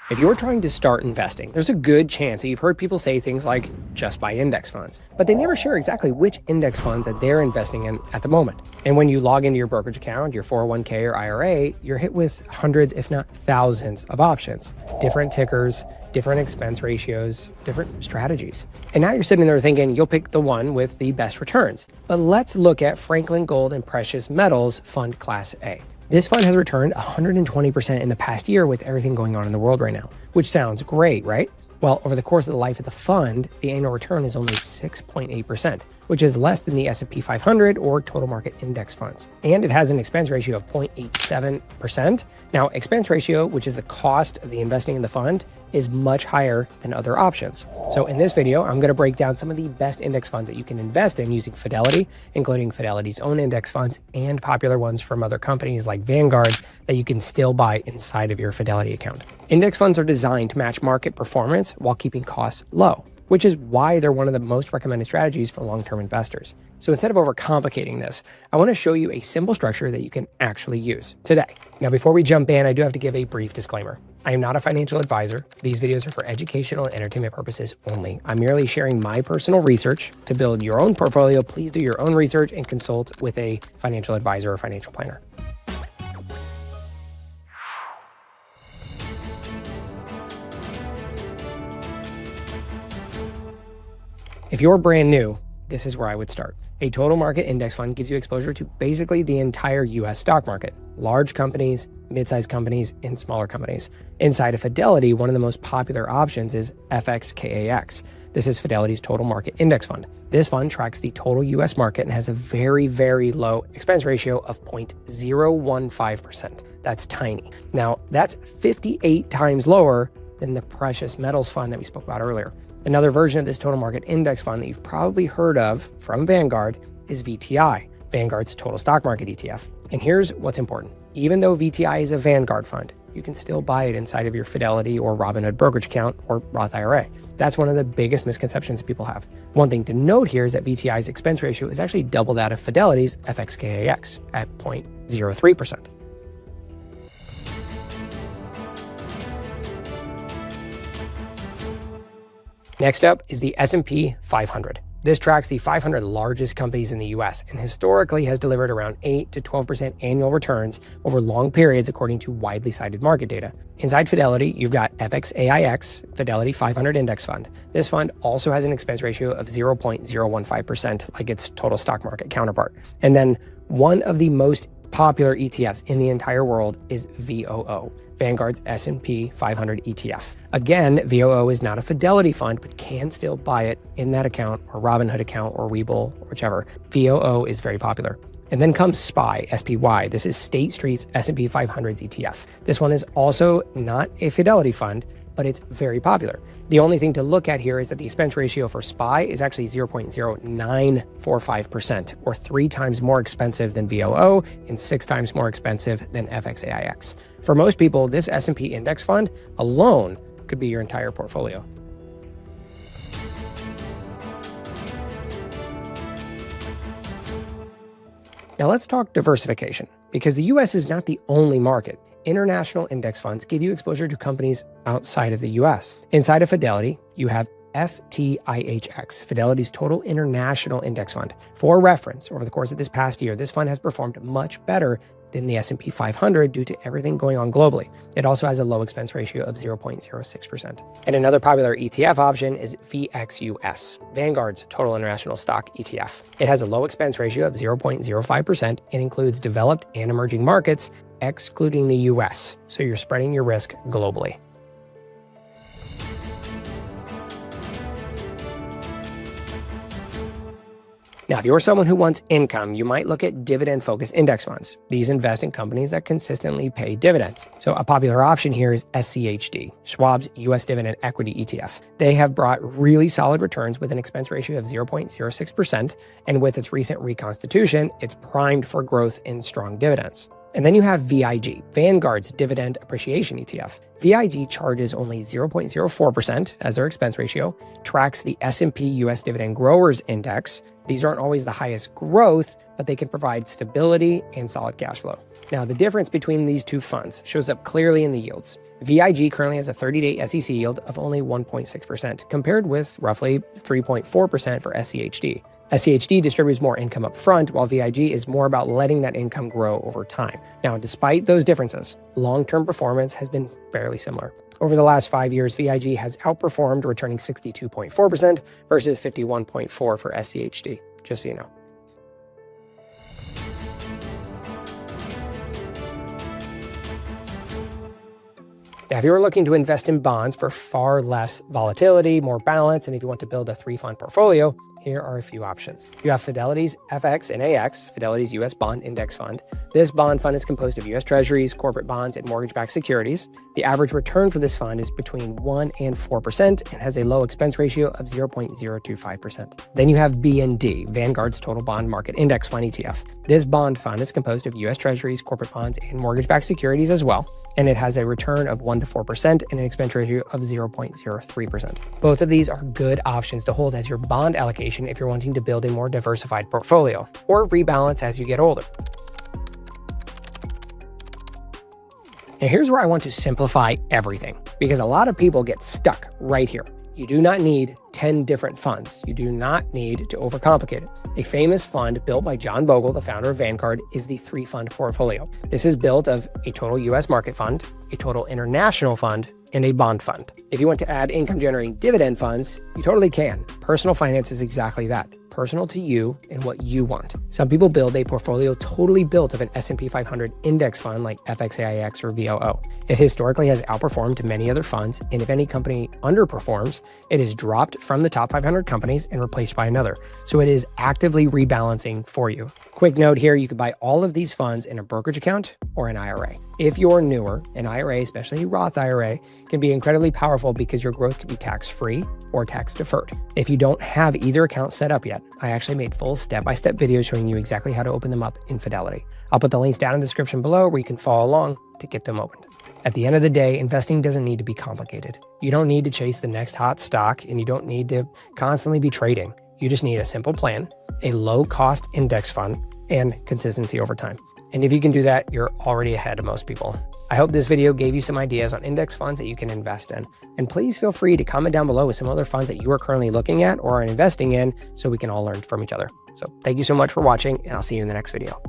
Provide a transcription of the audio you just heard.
If you're trying to start investing, there's a good chance that you've heard people say things like, just buy index funds, but they never share exactly which index funds that they're investing in at the moment. And when you log into your brokerage account, your 401k or IRA, you're hit with hundreds, if not thousands of options, different tickers, different expense ratios, different strategies. And now you're sitting there thinking you'll pick the one with the best returns. But let's look at Franklin Gold and Precious Metals Fund Class A. This fund has returned 120% in the past year with everything going on in the world right now, which sounds great, right? Well, over the course of the life of the fund, the annual return is only 6.8%, which is less than the S&P 500 or total market index funds. And it has an expense ratio of 0.87%. Now, expense ratio, which is the cost of the investing in the fund, is much higher than other options. So in this video, I'm going to break down some of the best index funds that you can invest in using Fidelity, including Fidelity's own index funds and popular ones from other companies like Vanguard that you can still buy inside of your Fidelity account. Index funds are designed to match market performance while keeping costs low, which is why they're one of the most recommended strategies for long-term investors. So instead of overcomplicating this, I want to show you a simple structure that you can actually use today. Now, before we jump in, I do have to give a brief disclaimer. I am not a financial advisor. These videos are for educational and entertainment purposes only. I'm merely sharing my personal research. To build your own portfolio, please do your own research and consult with a financial advisor or financial planner. If you're brand new, this is where I would start. A total market index fund gives you exposure to basically the entire US stock market, large companies, mid-sized companies, and smaller companies. Inside of Fidelity, one of the most popular options is FXKAX. This is Fidelity's total market index fund. This fund tracks the total US market and has a very, very low expense ratio of 0.015%. That's tiny. Now, that's 58 times lower than the precious metals fund that we spoke about earlier. Another version of this total market index fund that you've probably heard of from Vanguard is VTI, Vanguard's total stock market ETF. And here's what's important. Even though VTI is a Vanguard fund, you can still buy it inside of your Fidelity or Robinhood brokerage account or Roth IRA. That's one of the biggest misconceptions people have. One thing to note here is that VTI's expense ratio is actually double that of Fidelity's FXKAX at 0.03%. Next up is the S&P 500. This tracks the 500 largest companies in the US and historically has delivered around 8 to 12% annual returns over long periods according to widely cited market data. Inside Fidelity, you've got FXAIX, Fidelity 500 Index Fund. This fund also has an expense ratio of 0.015%, like its total stock market counterpart. And then one of the most popular ETFs in the entire world is VOO, Vanguard's S&P 500 ETF. Again, VOO is not a Fidelity fund, but can still buy it in that account or Robinhood account or Webull, or whichever. VOO is very popular. And then comes SPY, SPY. This is State Street's S&P 500's ETF. This one is also not a Fidelity fund, but it's very popular. The only thing to look at here is that the expense ratio for SPY is actually 0.0945%, or 3 times more expensive than VOO and 6 times more expensive than FXAIX. For most people, this S&P index fund alone could be your entire portfolio. Now let's talk diversification, because the US is not the only market. International index funds give you exposure to companies outside of the US. Inside of Fidelity, you have FTIHX, Fidelity's total international index fund. For reference, over the course of this past year, this fund has performed much better than the S&P 500 due to everything going on globally. It also has a low expense ratio of 0.06%. And another popular ETF option is VXUS, Vanguard's total international stock ETF. It has a low expense ratio of 0.05% and includes developed and emerging markets, excluding the US. So you're spreading your risk globally. Now, if you're someone who wants income, you might look at dividend-focused index funds. These invest in companies that consistently pay dividends. So a popular option here is SCHD, Schwab's US Dividend Equity ETF. They have brought really solid returns with an expense ratio of 0.06%, and with its recent reconstitution, it's primed for growth in strong dividends. And then you have VIG, Vanguard's Dividend Appreciation ETF. VIG charges only 0.04% as their expense ratio, tracks the S&P US Dividend Growers Index. These aren't always the highest growth, but they can provide stability and solid cash flow. Now, the difference between these two funds shows up clearly in the yields. VIG currently has a 30-day SEC yield of only 1.6%, compared with roughly 3.4% for SCHD. SCHD distributes more income up front, while VIG is more about letting that income grow over time. Now, despite those differences, long-term performance has been fairly similar. Over the last 5 years, VIG has outperformed, returning 62.4% versus 51.4% for SCHD, just so you know. Now, if you're looking to invest in bonds for far less volatility, more balance, and if you want to build a 3-fund portfolio, here are a few options. You have Fidelity's FX and AX, Fidelity's U.S. Bond Index Fund. This bond fund is composed of U.S. Treasuries, corporate bonds, and mortgage-backed securities. The average return for this fund is between 1% and 4% and has a low expense ratio of 0.025%. Then you have BND, Vanguard's Total Bond Market Index Fund ETF. This bond fund is composed of U.S. Treasuries, corporate bonds, and mortgage-backed securities as well, and it has a return of 1% to 4% and an expense ratio of 0.03%. Both of these are good options to hold as your bond allocation if you're wanting to build a more diversified portfolio or rebalance as you get older. Now, here's where I want to simplify everything, because a lot of people get stuck right here. You do not need 10 different funds. You do not need to overcomplicate it. A famous fund built by John Bogle, the founder of Vanguard, is the 3-fund portfolio. This is built of a total U.S. market fund, a total international fund, and a bond fund. If you want to add income-generating dividend funds, you totally can. Personal finance is exactly that. Personal to you and what you want. Some people build a portfolio totally built of an S&P 500 index fund like FXAIX or VOO. It historically has outperformed many other funds, and if any company underperforms, it is dropped from the top 500 companies and replaced by another. So it is actively rebalancing for you. Quick note here, you could buy all of these funds in a brokerage account or an IRA. If you're newer, an IRA, especially a Roth IRA, can be incredibly powerful because your growth could be tax-free or tax-deferred. If you don't have either account set up yet, I actually made full step-by-step videos showing you exactly how to open them up in Fidelity. I'll put the links down in the description below where you can follow along to get them opened. At the end of the day, investing doesn't need to be complicated. You don't need to chase the next hot stock, and you don't need to constantly be trading. You just need a simple plan, a low-cost index fund, and consistency over time. And if you can do that, you're already ahead of most people. I hope this video gave you some ideas on index funds that you can invest in. And please feel free to comment down below with some other funds that you are currently looking at or are investing in so we can all learn from each other. So thank you so much for watching, and I'll see you in the next video.